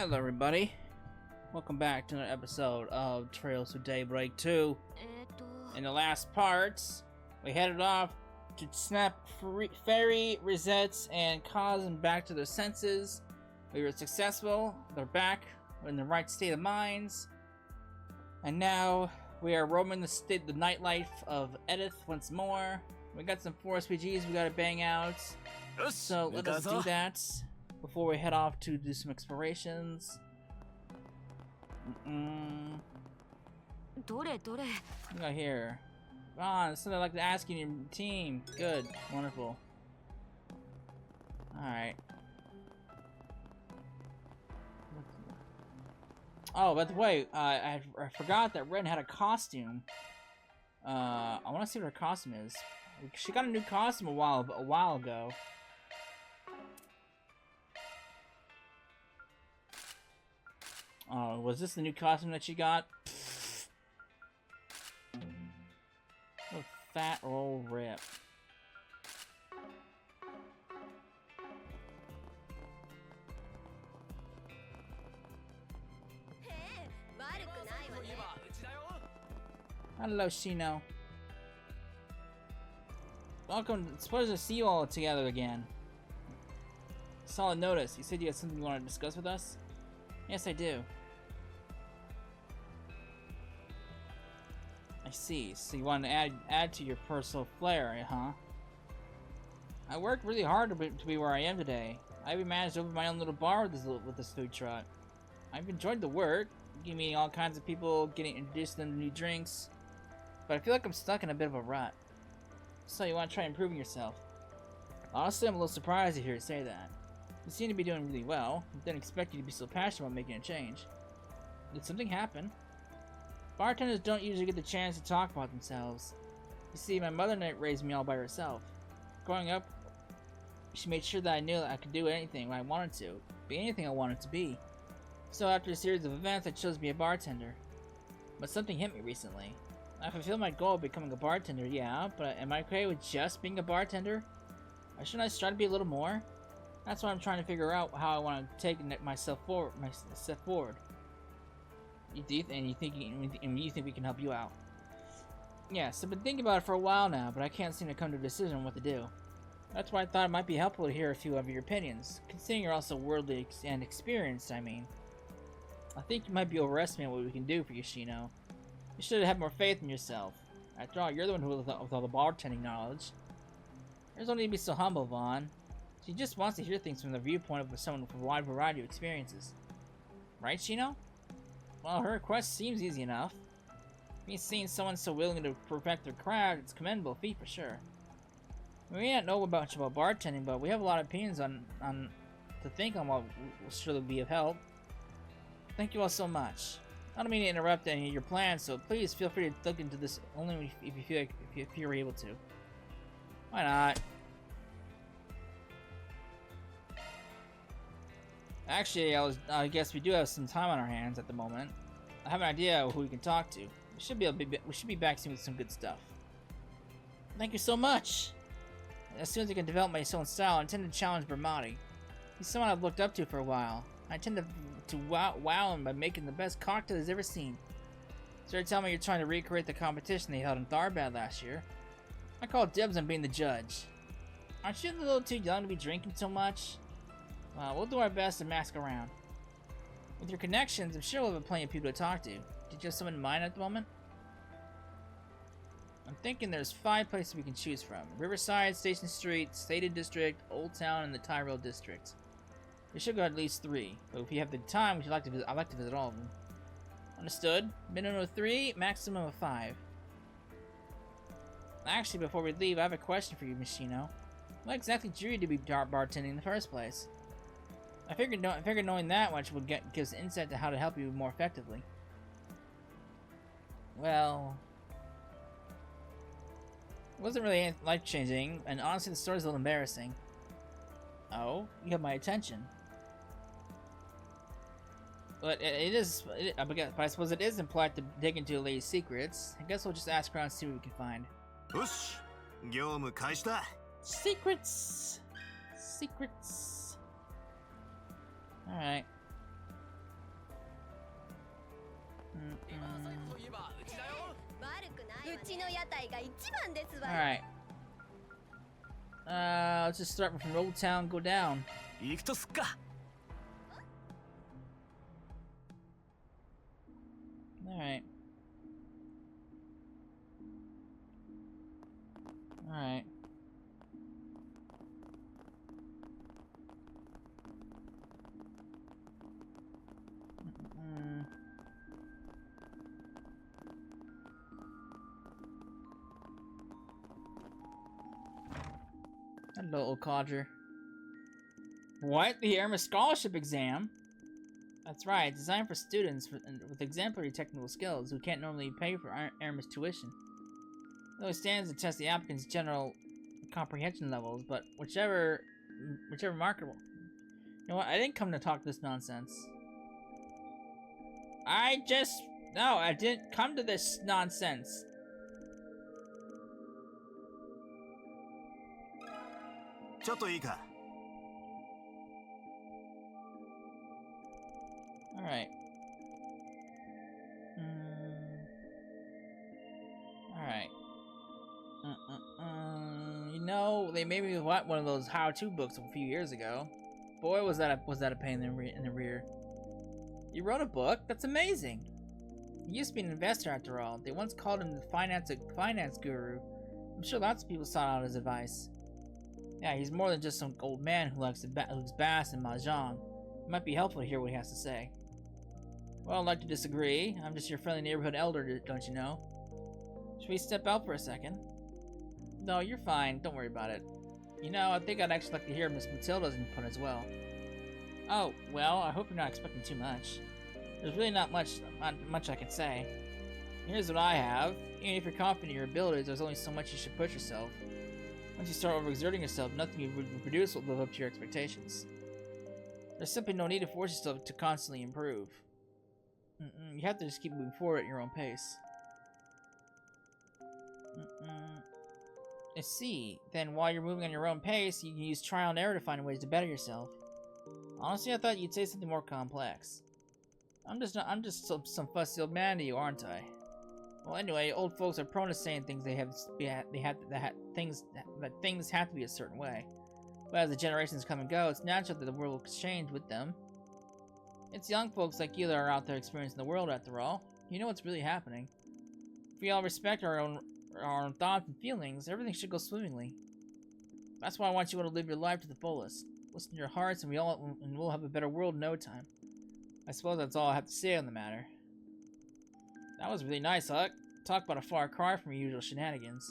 Hello everybody, welcome back to another episode of Trails of Daybreak 2. In the last parts, we headed off to snap fairy resets and cause them back to their senses. We were successful, they're back in the right state of minds. And now we are roaming the nightlife of Edith once more. We got some forest PGs we gotta bang out. So let us do that before we head off to do some explorations. What we got here? Ah, something I'd like to ask you in your team. Good, wonderful. Alright. Oh, by the way, I forgot that Ren had a costume. I want to see what her costume is. She got a new costume a while ago. Oh, was this the new costume that she got? What a fat old rip. Hello, Shino. Welcome. It's a pleasure to see you all together again. Solid notice. You said you had something you wanted to discuss with us? Yes, I do. I see. So you want to add to your personal flair, huh? I worked really hard to be where I am today. I even managed to open my own little bar with this food truck. I've enjoyed the work, meeting all kinds of people, getting introduced to them to new drinks, but I feel like I'm stuck in a bit of a rut. So you want to try improving yourself? Honestly, I'm a little surprised to hear you say that. You seem to be doing really well. I didn't expect you to be so passionate about making a change. Did something happen? Bartenders don't usually get the chance to talk about themselves. You see, my mother raised me all by herself. Growing up, she made sure that I knew that I could do anything I wanted to, be anything I wanted to be. So after a series of events, I chose to be a bartender. But something hit me recently. I fulfilled my goal of becoming a bartender, yeah, but am I okay with just being a bartender? Or shouldn't I strive to be a little more? That's why I'm trying to figure out how I want to take my step forward. You think we can help you out? Yes, I've been thinking about it for a while now, but I can't seem to come to a decision on what to do. That's why I thought it might be helpful to hear a few of your opinions, considering you're also worldly and experienced, I mean. I think you might be overestimating what we can do for you, Shino. You should have more faith in yourself. After all, you're the one with all the bartending knowledge. There's no need to be so humble, Vaughn. She just wants to hear things from the viewpoint of someone with a wide variety of experiences. Right, Shino? Well, her request seems easy enough. Me seeing someone so willing to perfect their craft, it's a commendable feat for sure. We may not know much about bartending, but we have a lot of opinions on what will surely be of help. Thank you all so much. I don't mean to interrupt any of your plans, so please feel free to look into this only if you feel like, if you're able to. Why not? Actually, I guess we do have some time on our hands at the moment. I have an idea of who we can talk to. We should be back soon with some good stuff. Thank you so much. As soon as I can develop my own style, I intend to challenge Bermati. He's someone I've looked up to for a while. I intend to wow him by making the best cocktail he's ever seen. So you're telling me you're trying to recreate the competition they held in Tharbad last year? I call dibs on being the judge. Aren't you a little too young to be drinking so much? We'll do our best to mask around. With your connections, I'm sure we'll have plenty of people to talk to. Did you have someone in mind at the moment? I'm thinking there's 5 places we can choose from. Riverside, Station Street, Stated District, Old Town, and the Tyrell District. We should go at least 3, but if you have the time, I'd like to visit all of them. Understood. Minimum of 3, maximum of 5. Actually, before we leave, I have a question for you, Machino. What exactly drew you to be bartending in the first place? I figured knowing that much would give us insight to how to help you more effectively. Well, it wasn't really life-changing, and honestly the story's a little embarrassing. Oh? You have my attention. But but I suppose it is implied to dig into a lady's secrets. I guess we'll just ask around and see what we can find. Secrets! Secrets! Alright. Alright. Let's just start from Old Town, go down. Alright. Alright. Hello, old codger. What? The Hermes Scholarship Exam? That's right, it's designed for students with exemplary technical skills who can't normally pay for Hermes tuition. Though it stands to test the applicant's general comprehension levels, but whichever marketable. You know what? I didn't come to talk this nonsense. No, I didn't come to this nonsense. Alright. Alright. You know, they made me want one of those how-to books a few years ago. Boy, was that a pain in the rear. You wrote a book? That's amazing. He used to be an investor after all. They once called him the finance guru. I'm sure lots of people sought out his advice. Yeah, he's more than just some old man who likes bass and mahjong. It might be helpful to hear what he has to say. Well, I'd like to disagree. I'm just your friendly neighborhood elder, don't you know? Should we step out for a second? No, you're fine. Don't worry about it. You know, I think I'd actually like to hear Miss Matilda's input as well. Oh, well, I hope you're not expecting too much. There's really not much I can say. Here's what I have. Even if you're confident in your abilities, there's only so much you should push yourself. Once you start overexerting yourself, nothing you produce will live up to your expectations. There's simply no need to force yourself to constantly improve. You have to just keep moving forward at your own pace. I see. Then while you're moving on your own pace, you can use trial and error to find ways to better yourself. Honestly, I thought you'd say something more complex. I'm just some fussy old man to you, aren't I? Well, anyway, old folks are prone to saying things that things have to be a certain way. But as the generations come and go, it's natural that the world will change with them. It's young folks like you that are out there experiencing the world, after all. You know what's really happening. If we all respect our own thoughts and feelings, everything should go swimmingly. That's why I want you all to live your life to the fullest. Listen to your hearts, and we'll have a better world in no time. I suppose that's all I have to say on the matter. That was really nice, Huck. Talk about a far cry from your usual shenanigans.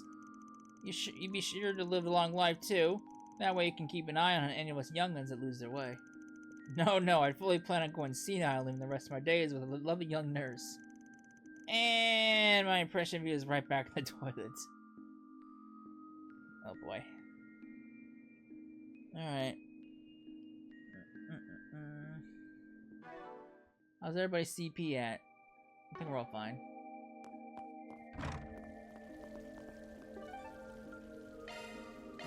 You'd be sure to live a long life, too. That way you can keep an eye on any of us young'uns that lose their way. No, I fully plan on going senile living the rest of my days with a lovely young nurse. And my impression of you is right back in the toilet. Oh boy. Alright. How's everybody's CP at? I think we're all fine.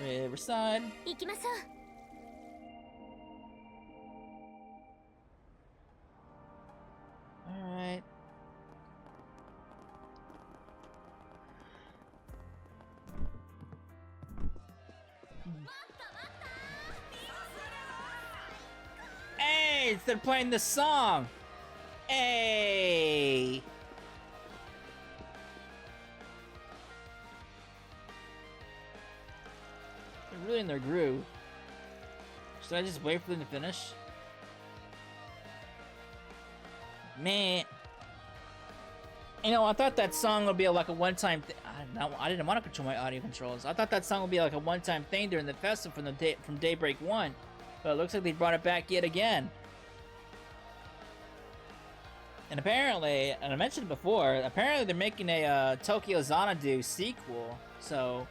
Riverside. Alright. Hey, they're playing the song. Hey. They're really in their groove. Should I just wait for them to finish? Man. You know, I thought that song would be like a one-time thing. I didn't want to control my audio controls. I thought that song would be like a one-time thing during the festival from Daybreak 1. But it looks like they brought it back yet again. And apparently, and I mentioned it before, apparently they're making a Tokyo Xanadu sequel. So,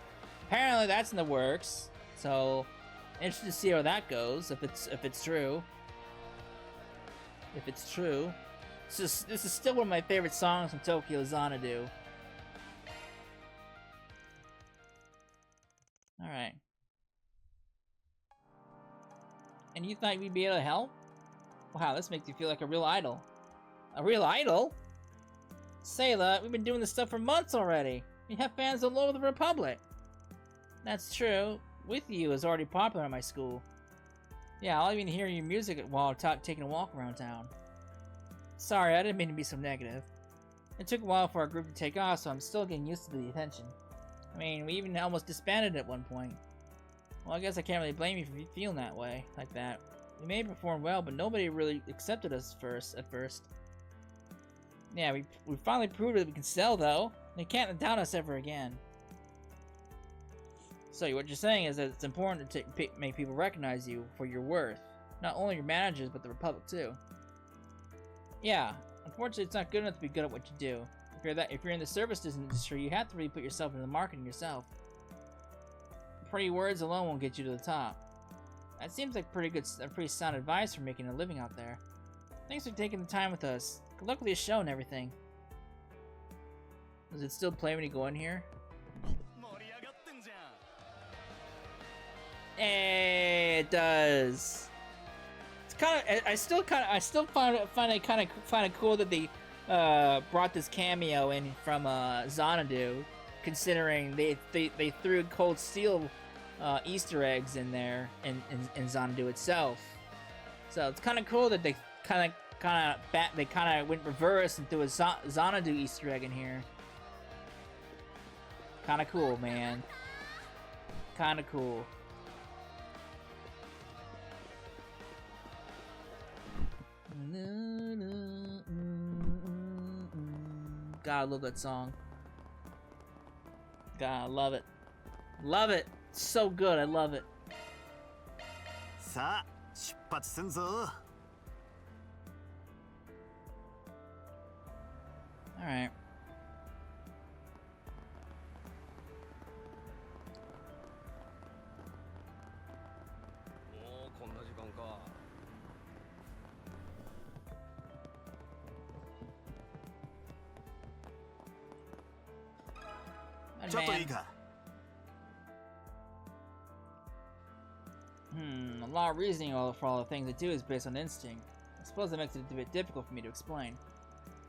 apparently that's in the works. So, interested to see how that goes, if it's true. If it's true. This is still one of my favorite songs from Tokyo Xanadu. Alright. And you thought we'd be able to help? Wow, this makes you feel like a real idol. A real idol? Sayla, we've been doing this stuff for months already. You have fans all over the Republic. That's true. With You is already popular at my school. Yeah, I'll even hear your music while taking a walk around town. Sorry, I didn't mean to be so negative. It took a while for our group to take off, so I'm still getting used to the attention. I mean, we even almost disbanded at one point. Well, I guess I can't really blame you for feeling that way, like that. We may perform well, but nobody really accepted us at first. Yeah, we finally proved that we can sell, though. They can't doubt us ever again. So what you're saying is that it's important to make people recognize you for your worth. Not only your managers, but the Republic, too. Yeah, unfortunately, it's not good enough to be good at what you do. If you're in the services industry, you have to really put yourself into the marketing yourself. Pretty words alone won't get you to the top. That seems like pretty sound advice for making a living out there. Thanks for taking the time with us. Good luck with your show and everything. Does it still play when you go in here? Hey, it does. It's kind of. I still find it kind of cool that they brought this cameo in from Xanadu, considering they threw Cold Steel Easter eggs in there in Xanadu itself. So it's kind of cool that they kind of went reverse and threw a Xanadu Easter egg in here. Kind of cool, man. Kind of cool. God, I love that song. God, I love it. Love it. So good. I love it. Alright. A lot of reasoning for all the things I do is based on instinct. I suppose that makes it a bit difficult for me to explain.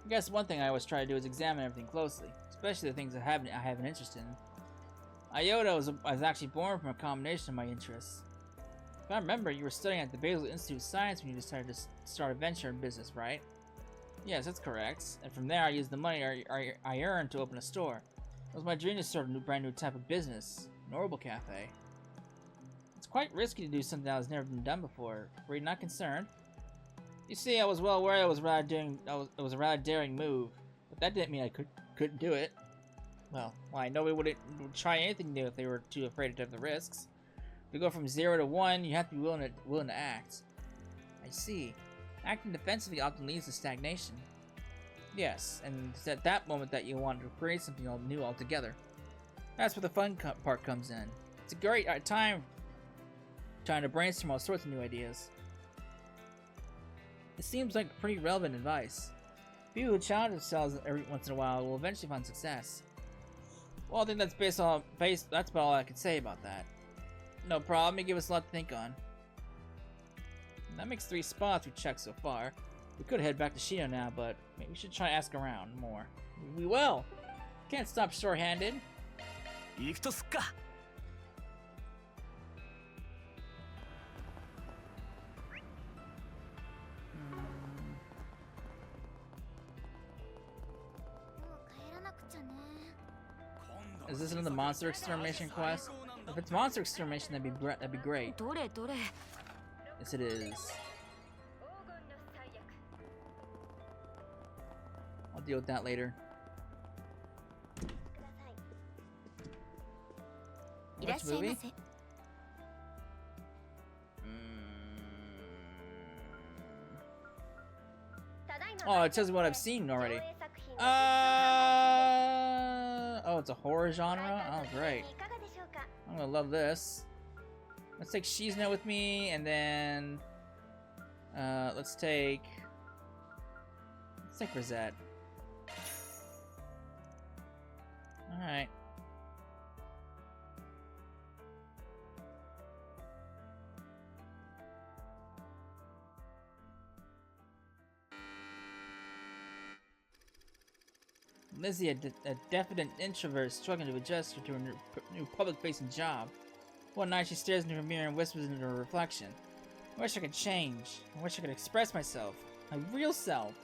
I guess one thing I always try to do is examine everything closely, especially the things I have an interest in. Iota was actually born from a combination of my interests. If I remember, you were studying at the Basel Institute of Science when you decided to start a venture in business, right? Yes, that's correct. And from there, I used the money I earned to open a store. It was my dream to start a brand new type of business, an Orbital Cafe. It's quite risky to do something that has never been done before. Were you not concerned? You see, I was well aware it was a rather daring move, but that didn't mean I couldn't do it. Well, why? Nobody would try anything new if they were too afraid to take the risks. To go from 0 to 1, you have to be willing to act. I see. Acting defensively often leads to stagnation. Yes, and it's at that moment that you want to create something new altogether. That's where the fun part comes in. It's a great time trying to brainstorm all sorts of new ideas. It seems like pretty relevant advice. People who challenge themselves every once in a while will eventually find success. Well, I think that's that's about all I can say about that. No problem, you give us a lot to think on. That makes 3 spots we checked so far. We could head back to Shino now, but maybe we should try to ask around more. We will! Can't stop short-handed. Is this another monster extermination quest? If it's monster extermination, that'd be great. Yes, it is. I'll deal with that later. Which movie? Oh, it tells me what I've seen already. Oh, it's a horror genre? Oh, great. I'm gonna love this. Let's take Shizuna with me, and then let's take Rosette. Alright. Lizzie, a definite introvert struggling to adjust to her new public-facing job. One night she stares into her mirror and whispers into her reflection. I wish I could change. I wish I could express myself. My real self.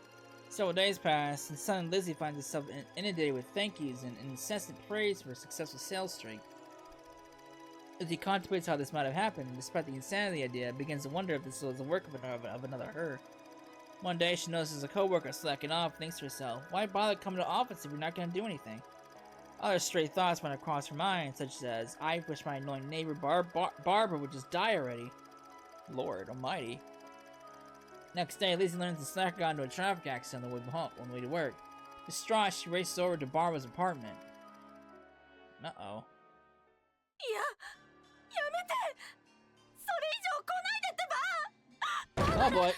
Several days pass, and suddenly Lizzie finds herself inundated with thank yous and incessant praise for her successful sales streak. Lizzie contemplates how this might have happened, and despite the insanity idea, begins to wonder if this was the work of another her. One day, she notices a coworker slacking off and thinks to herself, why bother coming to the office if you're not going to do anything? Other stray thoughts went across her mind, such as, I wish my annoying neighbor Barbara would just die already. Lord almighty. Next day, Lizzie learns the slacker got into a traffic accident on the way to work. Distraught, she races over to Barbara's apartment. Uh-oh. Oh boy.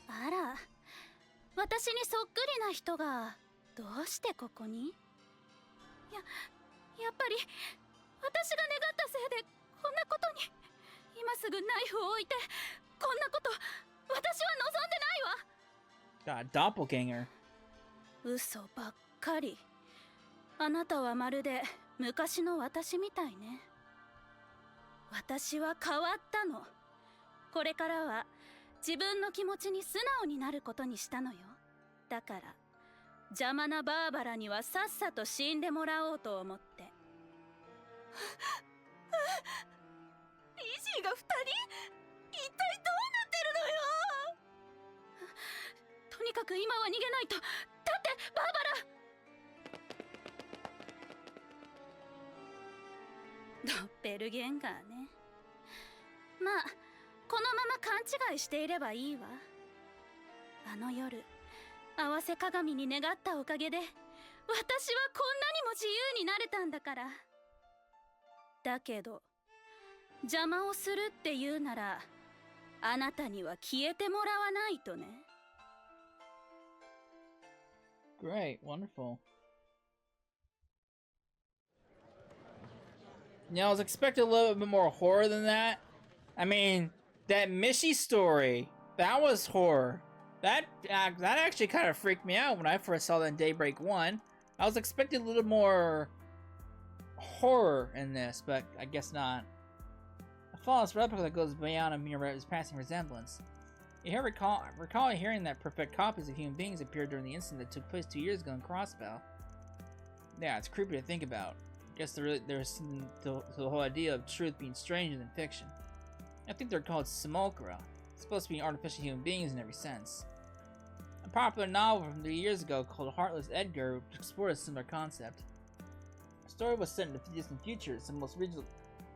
あら、私にそっくりな人がどうしてここに？やっぱり私が願ったせいでこんなことに。今すぐナイフを置いてこんなこと私は望んでないわ。Doppelganger. 嘘ばっかり。あなたはまるで昔の私みたいね。私は変わったの。これからは自分の気持ちに素直になることにしたのよ。だから邪魔なバーバラにはさっさと死んでもらおうと思って。リジーが2人？一体どうなってるのよ。とにかく今は逃げないと。だってバーバラ。ドッペルゲンガーね。まあこのまま勘違いしていればいいわ。あの夜合わせ鏡に願ったおかげで私はこんなにも自由になれたんだから。だけど邪魔をするって言うならあなたには消えてもらわないとね。 Great, wonderful. Yeah, I was expecting a little bit more horror than that. I mean, that Mishy story, that was horror. That actually kind of freaked me out when I first saw that in Daybreak 1. I was expecting a little more horror in this, but I guess not. A flawless replica that goes beyond a mere passing resemblance. You recall hearing that perfect copies of human beings appeared during the incident that took place 2 years ago in Crossbell. Yeah, it's creepy to think about. I guess there's the whole idea of truth being stranger than fiction. I think they're called simulacra. It's supposed to be artificial human beings in every sense. A popular novel from 3 years ago called Heartless Edgar explored a similar concept. The story was set in the distant future, so most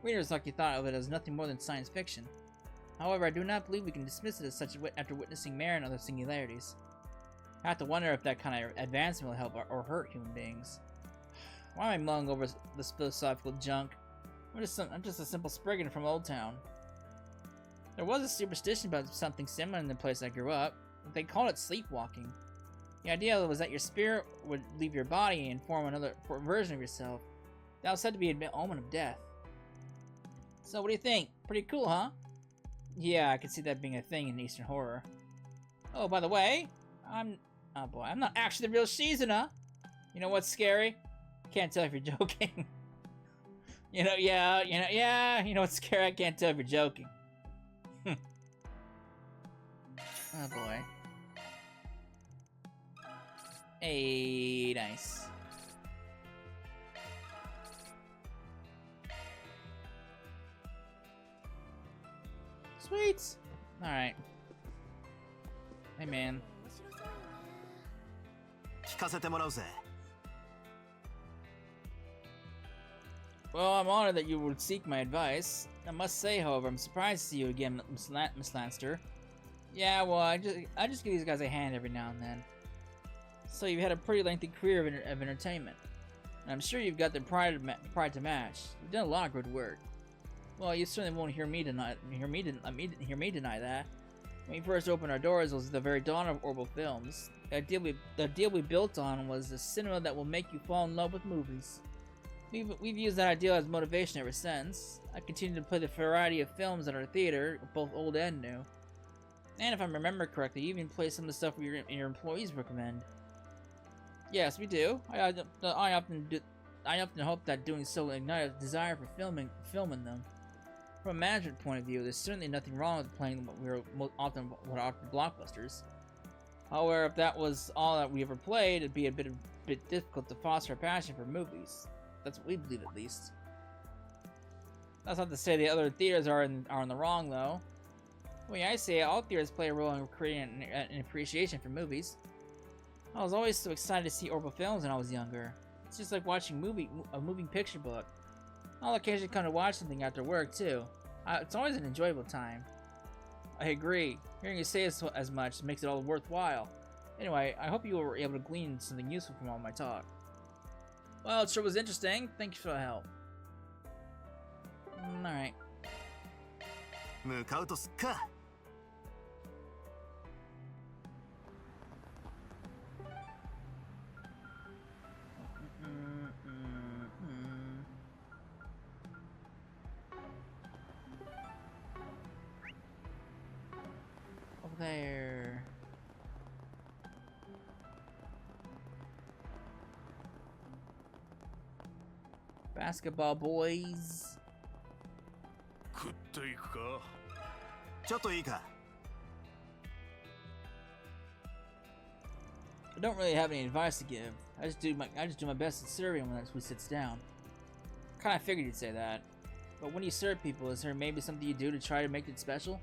readers likely thought of it as nothing more than science fiction. However, I do not believe we can dismiss it as such after witnessing Mare and other singularities. I have to wonder if that kind of advancement will help or hurt human beings. Why am I mulling over this philosophical junk? I'm just a simple spriggan from Old Town. There was a superstition about something similar in the place I grew up. They called it sleepwalking. The idea was that your spirit would leave your body and form another version of yourself. That was said to be an omen of death. So what do you think? Pretty cool, huh? Yeah, I could see that being a thing in Eastern horror. Oh, by the way, oh boy, I'm not actually the real Shizuna. You know what's scary? Can't tell if you're joking. You know what's scary? I can't tell if you're joking. Oh boy. Hey, nice. Sweet. Alright. Hey, man. Well, I'm honored that you would seek my advice. I must say, however, I'm surprised to see you again, Miss Lanster. Yeah, well, I just give these guys a hand every now and then. So you've had a pretty lengthy career of entertainment. And I'm sure you've got the pride to match. You've done a lot of good work. Well, you certainly won't hear me deny that. When we first opened our doors, it was the very dawn of Orbital Films. The deal we built on was a cinema that will make you fall in love with movies. We've used that idea as motivation ever since. I continue to play the variety of films at our theater, both old and new. And if I remember correctly, you even play some of the stuff your employees recommend. Yes, we do. I often hope that doing so will ignite a desire for filming them. From a management point of view, there's certainly nothing wrong with playing what are often blockbusters. However, if that was all that we ever played, it'd be a bit difficult to foster a passion for movies. That's what we believe, at least. That's not to say the other theaters are in the wrong, though. The way I say it, all theaters play a role in creating an appreciation for movies. I was always so excited to see Orbital films when I was younger. It's just like watching a moving picture book. I'll occasionally come to watch something after work, too. It's always an enjoyable time. I agree. Hearing you say as much makes it all worthwhile. Anyway, I hope you were able to glean something useful from all my talk. Well, it sure was interesting. Thank you for the help. Alright. Over there. Basketball boys. I don't really have any advice to give. I just do my best at serving when we sits down. Kinda figured you'd say that. But when you serve people, is there maybe something you do to try to make it special?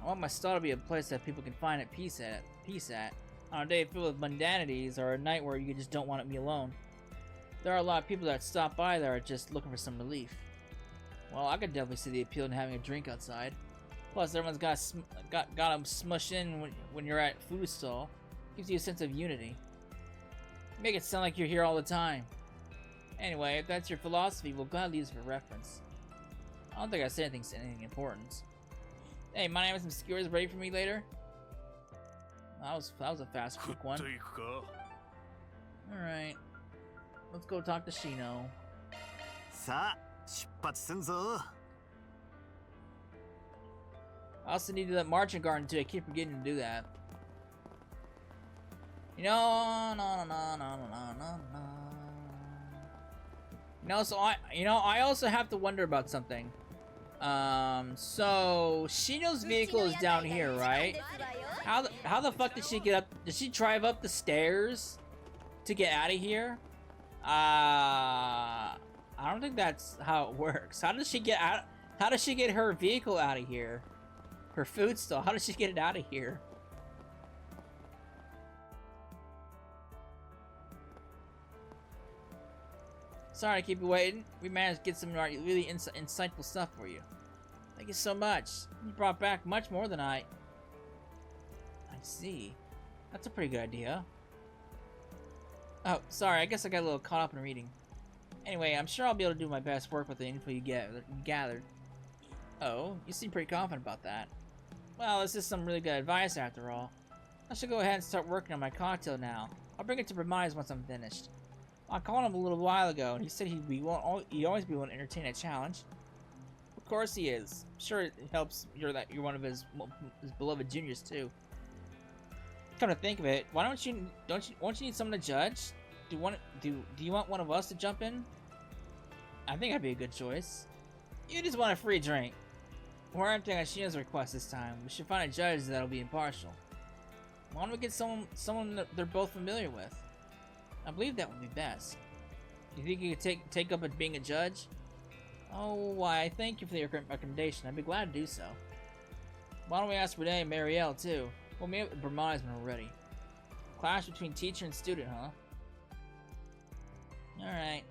I want my stall to be a place that people can find at peace at. On a day filled with mundanities or a night where you just don't want to be alone. There are a lot of people that stop by that are just looking for some relief. Well, I could definitely see the appeal in having a drink outside. Plus, everyone's got them smushed in when you're at food stall. Gives you a sense of unity. Make it sound like you're here all the time. Anyway, if that's your philosophy, we'll gladly use it for reference. I don't think I said anything important. Hey, my name is some skewers ready for me later? That was a fast, quick one. Alright. Let's go talk to Shino. I also need to do that Marchen Garten too. I keep forgetting to do that. No. So I also have to wonder about something. So Shino's vehicle is down here, right? How the fuck did she get up? Did she drive up the stairs to get out of here? I don't think that's how it works. How does she get out? How does she get her vehicle out of here? Her food stall. How does she get it out of here? Sorry to keep you waiting. We managed to get some really insightful stuff for you. Thank you so much. You brought back much more than I see. That's a pretty good idea. Oh, sorry. I guess I got a little caught up in reading. Anyway, I'm sure I'll be able to do my best work with the info you gathered. Oh, you seem pretty confident about that. Well, this is some really good advice after all. I should go ahead and start working on my cocktail now. I'll bring it to Brahmani's once I'm finished. I called him a little while ago, and he said he'd always be willing to entertain a challenge. Of course he is. I'm sure it helps you're one of his beloved juniors too. Come to think of it, won't you need someone to judge? Do you want one of us to jump in? I think I'd be a good choice. You just want a free drink. We're acting on Shino's request this time. We should find a judge that'll be impartial. Why don't we get someone that they're both familiar with? I believe that would be best. Do you think you could take up at being a judge? Oh, why, thank you for your recommendation. I'd be glad to do so. Why don't we ask Renee and Marielle, too? We'll meet up with Brahmani's when we're ready. Clash between teacher and student, huh? Alright.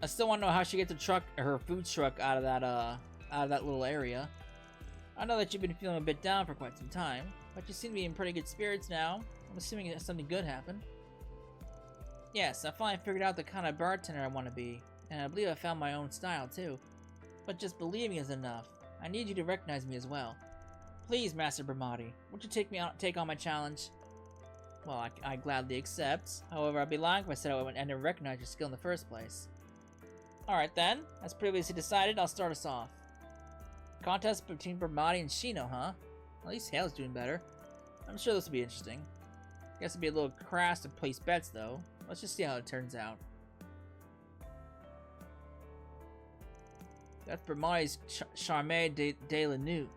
I still want to know how she gets her food truck out of that little area. I know that you've been feeling a bit down for quite some time, but you seem to be in pretty good spirits now. I'm assuming that something good happened. Yes, I finally figured out the kind of bartender I want to be, and I believe I found my own style too. But just believing is enough. I need you to recognize me as well. Please, Master Brahmati, won't you take on my challenge? Well, I gladly accept. However, I'd be lying if I said I never recognized your skill in the first place. Alright then, as previously decided, I'll start us off. Contest between Bermati and Shino, huh? At least Hale's doing better. I'm sure this will be interesting. Guess it'd be a little crass to place bets, though. Let's just see how it turns out. That's Bermati's Charme de la Nuit.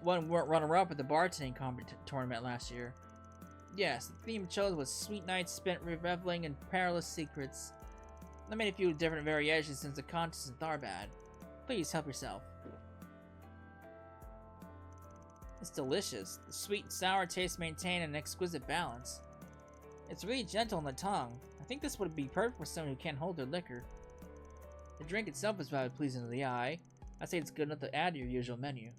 One runner-up at the bartending tournament last year. Yes, the theme chosen was sweet nights spent reveling in perilous secrets. I made a few different variations since the contest isn't that bad. Please help yourself. It's delicious. The sweet and sour taste maintain an exquisite balance. It's really gentle on the tongue. I think this would be perfect for someone who can't hold their liquor. The drink itself is rather pleasing to the eye. I'd say it's good enough to add to your usual menu.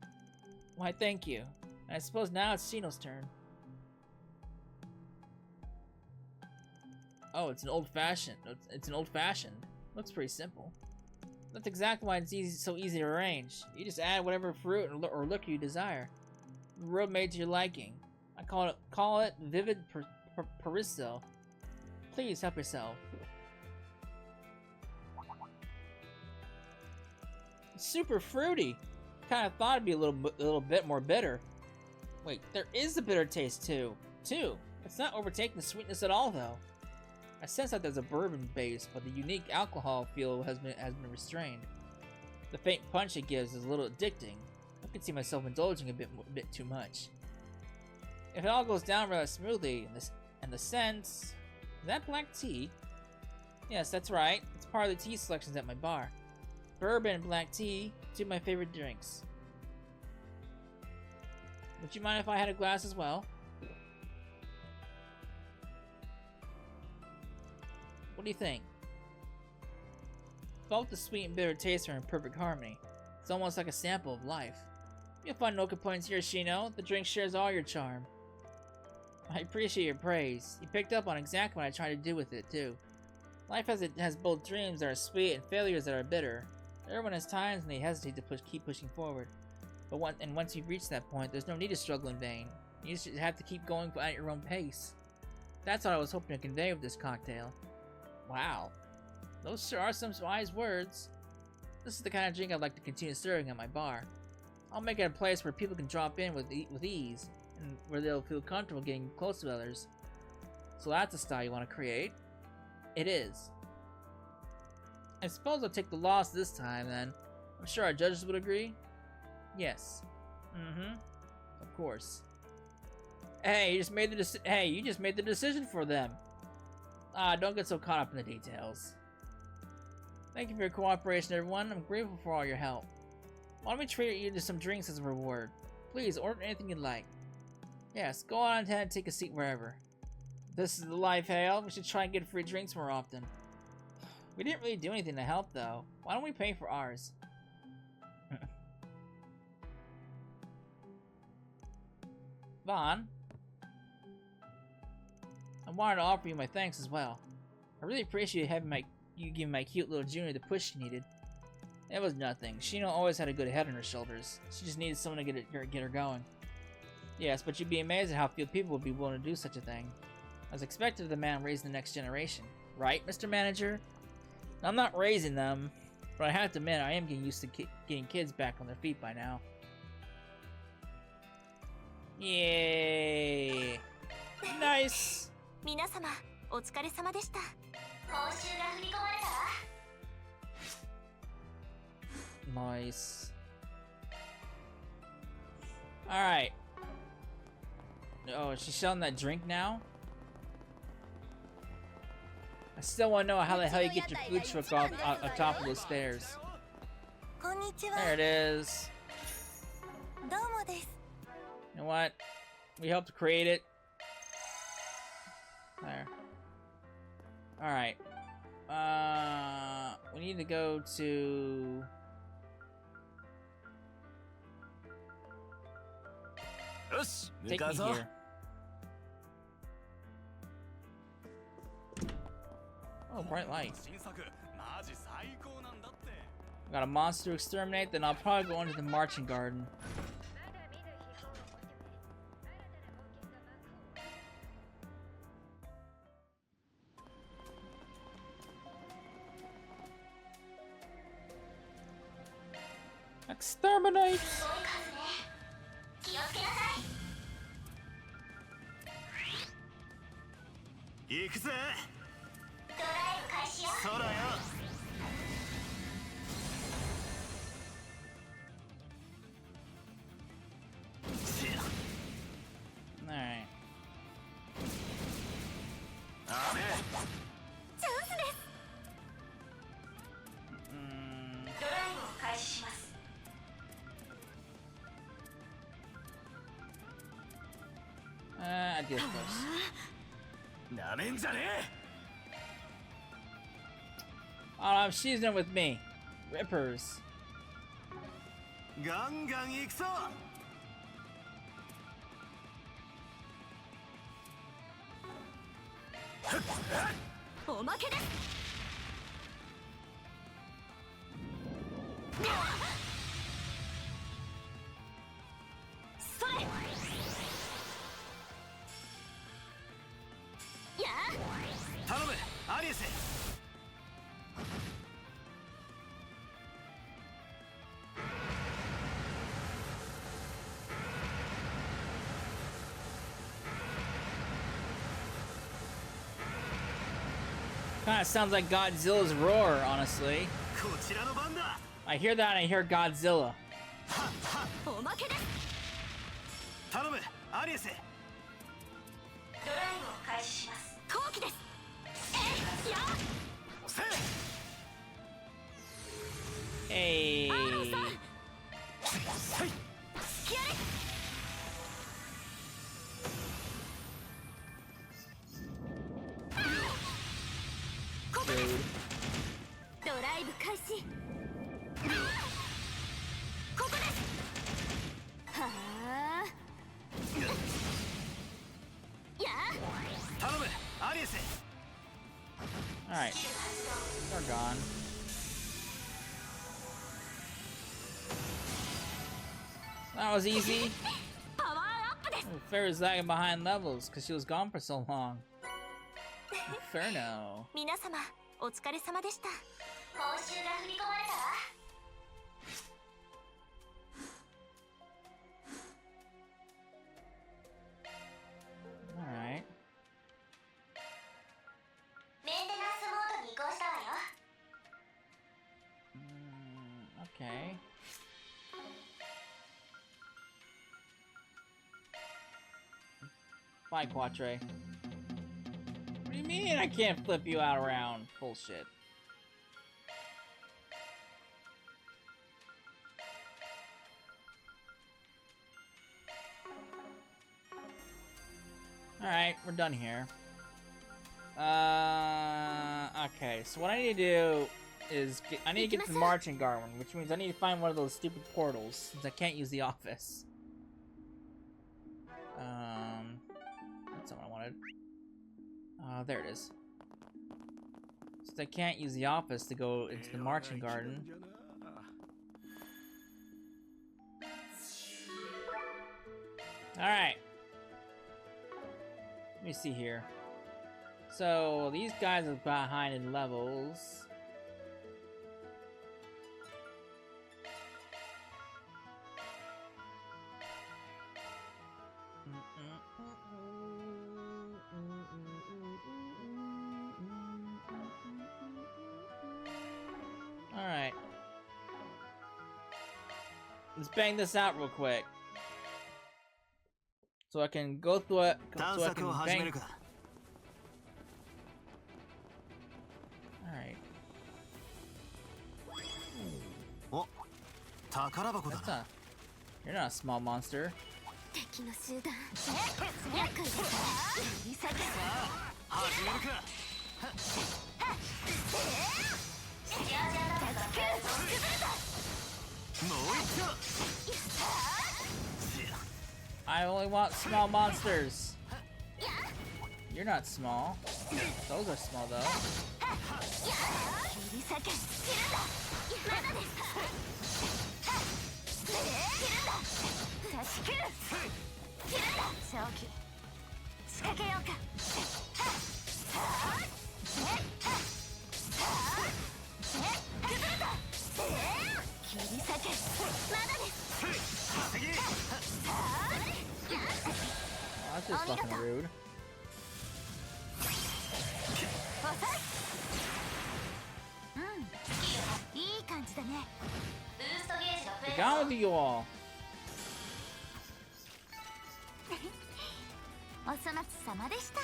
Why, thank you. And I suppose now it's Shino's turn. Oh, it's an old-fashioned. It's an old-fashioned. Looks pretty simple. That's exactly why it's so easy to arrange. You just add whatever fruit or liquor you desire. The road made to your liking. I call it Vivid Pariso. Please help yourself. It's super fruity. Kind of thought it'd be a little bit more bitter. Wait, there is a bitter taste too. It's not overtaking the sweetness at all, though. I sense that there's a bourbon base, but the unique alcohol feel has been restrained. The faint punch it gives is a little addicting. I can see myself indulging a bit too much. If it all goes down rather smoothly, and the scents... Is that black tea? Yes, that's right. It's part of the tea selections at my bar. Bourbon and black tea, two of my favorite drinks. Would you mind if I had a glass as well? What do you think? Both the sweet and bitter taste are in perfect harmony. It's almost like a sample of life. You'll find no complaints here, Shino. The drink shares all your charm. I appreciate your praise. You picked up on exactly what I tried to do with it, too. Life has both dreams that are sweet and failures that are bitter. Everyone has times when they hesitate to keep pushing forward. But once you've reached that point, there's no need to struggle in vain. You just have to keep going at your own pace. That's what I was hoping to convey with this cocktail. Wow. Those sure are some wise words. This is the kind of drink I'd like to continue serving at my bar. I'll make it a place where people can drop in with ease, and where they'll feel comfortable getting close to others. So that's the style you want to create? It is. I suppose I'll take the loss this time, then. I'm sure our judges would agree. Yes. Mm-hmm. Of course. Hey, you just made the decision for them. Don't get so caught up in the details. Thank you for your cooperation, everyone. I'm grateful for all your help. Why don't we treat you to some drinks as a reward? Please, order anything you'd like. Yes, go on ahead and take a seat wherever. This is the life, Hale. We should try and get free drinks more often. We didn't really do anything to help, though. Why don't we pay for ours? Vaughn? I wanted to offer you my thanks as well. I really appreciate having you giving my cute little junior the push she needed. It was nothing. Shino always had a good head on her shoulders. She just needed someone to get her going. Yes, but you'd be amazed at how few people would be willing to do such a thing. I was expected of the man raising the next generation. Right, Mr. Manager? I'm not raising them, but I have to admit I am getting used to getting kids back on their feet by now. Yay! Nice! 皆様、お疲れ様でした。報酬が振り込まれたわ。 Nice. Alright. Oh, she's selling that drink now? I still want to know how the hell you get your food truck off on top of those stairs. There it is. You know what? We helped create it. There. Alright. We need to go to... Take me here. Oh, bright light. Got a monster to exterminate, then I'll probably go into the Marchen Garten. Exterminate! Alright. I deal with this. Oh, she's done with me. Rippers. Kinda sounds like Godzilla's roar, honestly. I hear that and I hear Godzilla. Hey. Alright. They're gone. That was easy. Fairy's lagging behind levels because she was gone for so long. Inferno. Alright. Okay. Bye, Quatre. What do you mean I can't flip you out around? Bullshit. Alright, we're done here. Okay, so what I need to do is I need to get to the Marchen Garten, which means I need to find one of those stupid portals, since I can't use the office. That's not what I wanted. There it is. Since I can't use the office to go into the Marchen Garten. Alright. Let me see here. So, these guys are behind in levels. Alright. Let's bang this out real quick. So I can go through it. So I can bang. Alright. That's a... You're not a small monster. I only want small monsters. You're not small. Those are small though. that's just fucking rude. Be gone with you all. お粗末様でした。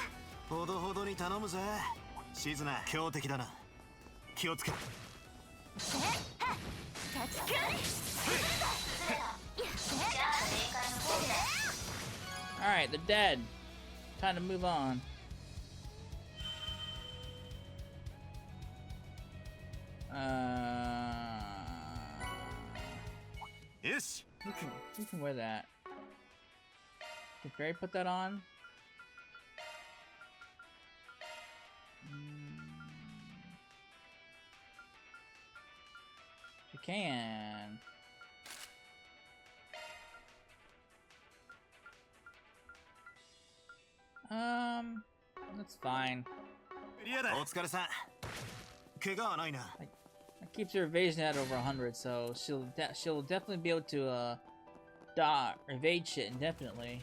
ほどほどに頼むぜ。シズナ、強敵だな。気をつけ。Alright, they're dead. Time to move on. Yes. Who can wear that? Can Fairy put that on? She can. That's fine. お疲れさん。怪我はないな。 That keeps her evasion at over 100, so she'll definitely be able to evade shit indefinitely.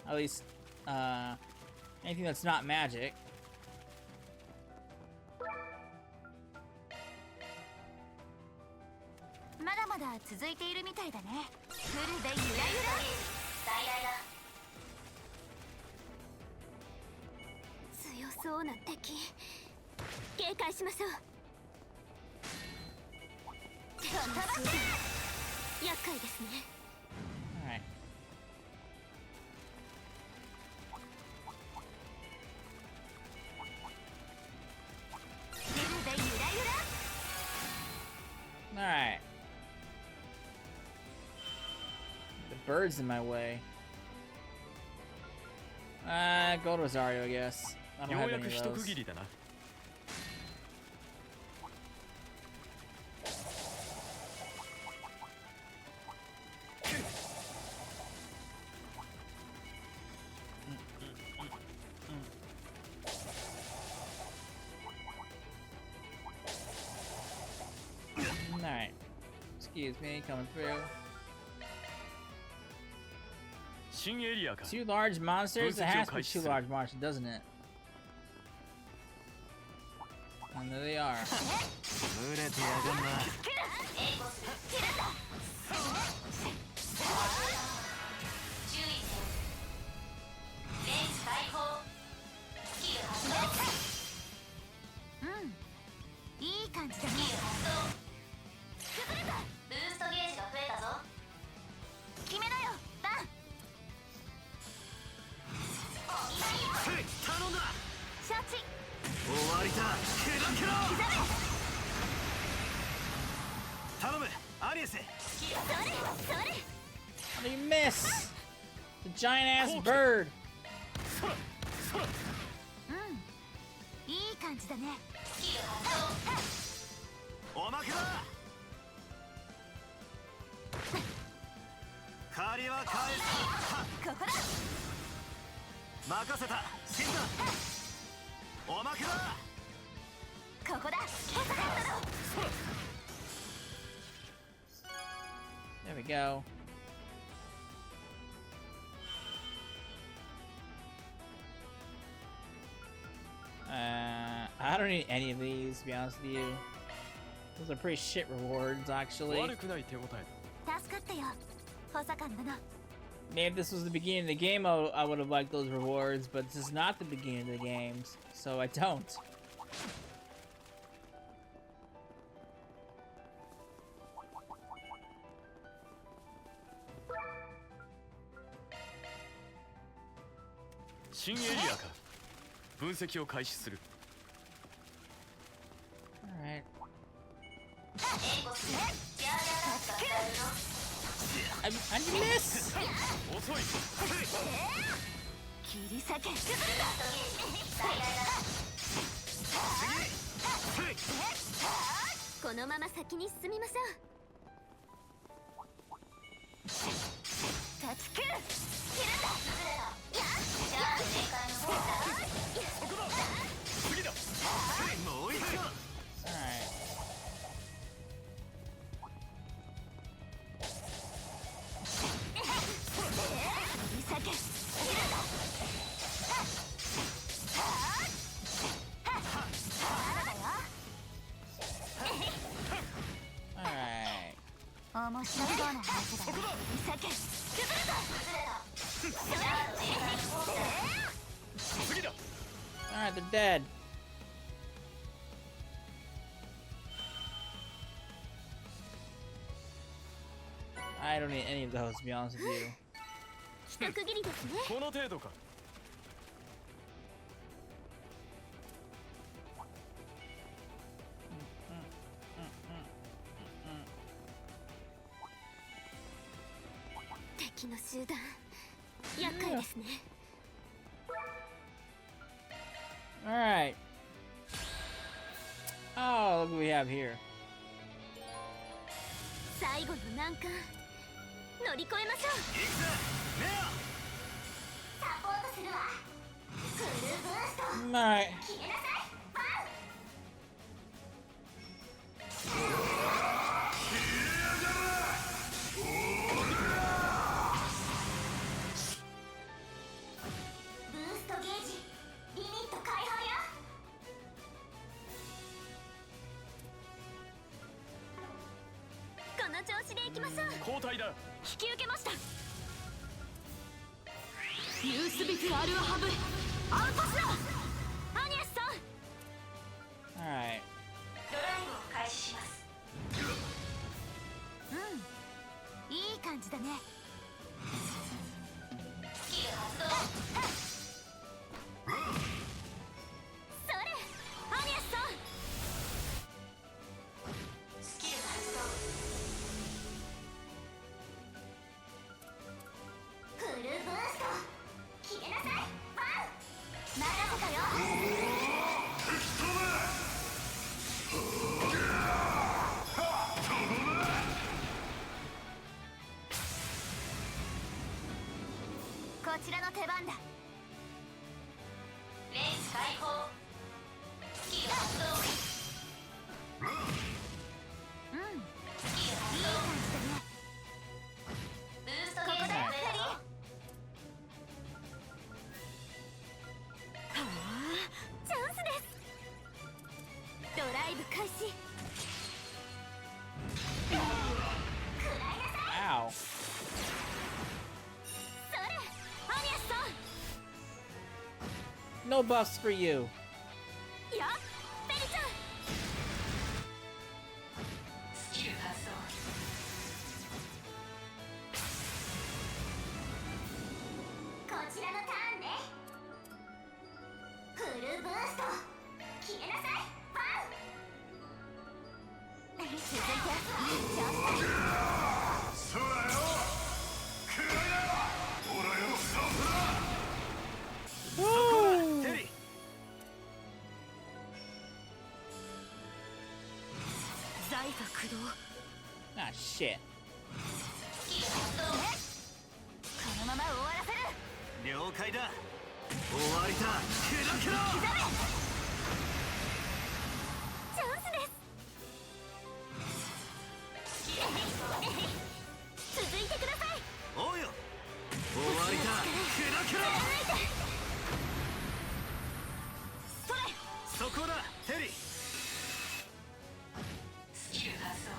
At least anything that's not magic. まだまだ続いているみたいだね。フルでゆらゆら。最大だ。強そうな敵。警戒しましょう。厄介ですね。Alright. Alright. The bird's in my way. Go to Rosario, I guess. I don't have any of those. Alright. Excuse me, coming through. 新エリアか。 Two large monsters? It has to be two large monsters, doesn't it? And there they are. 群れてやがんな。いい感じだね。ブーストゲージが増えたぞ。決めだよ、バン。頼んだ。承知。終わりだ。ケロケロ。頼む、アリエス。それそれ。 How do you miss? The giant ass bird! いい感じだね。おまけだ。借りは返す。ここだ。任せた。死んだ。おまけだ。ここだ。遅かったろ。 There we go. I don't need any of these, to be honest with you. Those are pretty shit rewards, actually. 悪くない手応えだ。助かったよ。補佐官殿。 Maybe if this was the beginning of the game, I would have liked those rewards, but this is not the beginning of the games, so I don't. 新エリアか。分析を開始する。 Alright. I miss! 遅い。切り裂け。このまま先に進みましょう。断ち切る。切るんだ。次だ。もう一個。Alright. 面白そうな話だね。避け、崩れた。次だ。 Alright, they're dead. I don't need any of those, to be honest with you. 一区切りですね。この程度か。敵の集団、厄介ですね。Alright. Oh, look what we have here. 最後の難関、乗り越えましょう。行くぜネサポートするわ。フルブースト。 Alright. 決めなさい。バン。ブーストゲージ、リミット解放よ。この調子でいきましょう。交代だ。引き受けました。ユースビフアルハブアウトスロー。アニエスさん、 Alright. ドライブを開始します。うん、いい感じだね。スキル発動。それ、アニエスさん。スキル発動。フルブースト。決めなさい。バン。任せたよ。こちらの手番だ。レース解放。スキル発動。うん、スキル発動。いい感じだね。ブーストゲージが増えたぞ。はあ、チャンスです。ドライブ開始。食らいなさい。 Ow. それ、アニエスさん。 No buffs for you. や、ベリちゃん。スキル発動。こちらのターンね。フルブースト。決めなさい。バン。続いて、調子だ。そうだよくらいだ俺よサンプラ Woo! テリー 財が駆動。 Ah, shit. スキル発動。このまま終わらせる。了解だ終わりだクラクラ刻め。チャンスです。続いてください。おうよ終わりだクラクラそれ。そこだテリースキル発動。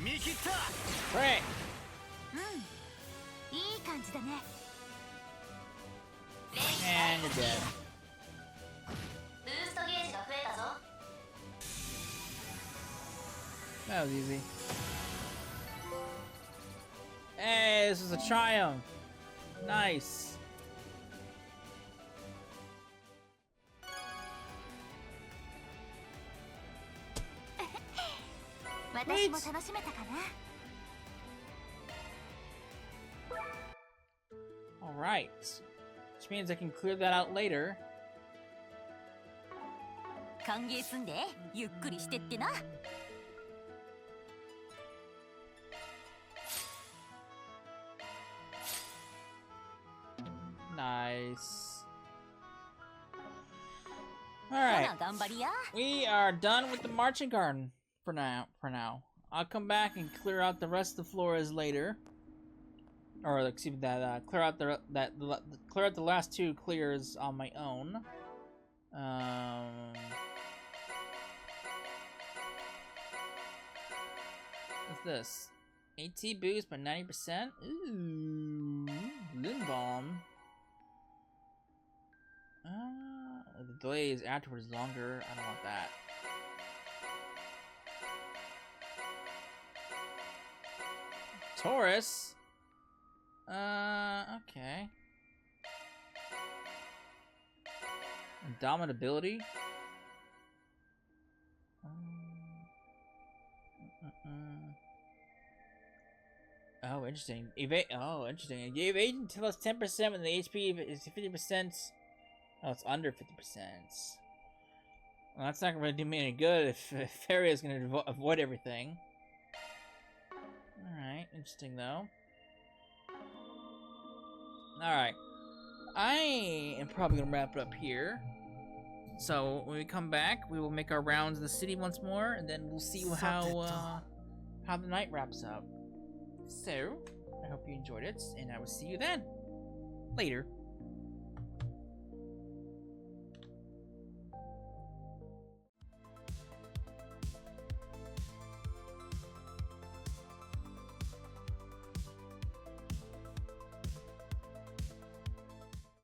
見切った Right. うん、いい感じだね。 And you're dead. ブーストゲージが増えたぞ。 That was easy. Hey, this is a triumph. Nice. 私も楽しめたかな。 Alright. Which means I can clear that out later. 歓迎すんで、ゆっくりしてってな。 Nice. Alright. 頑張りや。 We are done with the Marchen Garten for now. I'll come back and clear out the rest of the floors later. Or excuse me, clear out clear out the last two clears on my own. What's this? AT boost by 90%? Ooh, Limb Bomb. The delay is afterwards longer. I don't want that. Taurus? Okay. Indomitability? Oh, interesting. Interesting. Evasion until it's 10% when the HP is 50%. Oh, it's under 50%. Well, that's not gonna really do me any good if Fairy is gonna avoid everything. Alright, interesting though. Alright. I am probably gonna wrap it up here. So when we come back, we will make our rounds in the city once more, and then we'll see how the night wraps up. So, I hope you enjoyed it, and I will see you then. Later.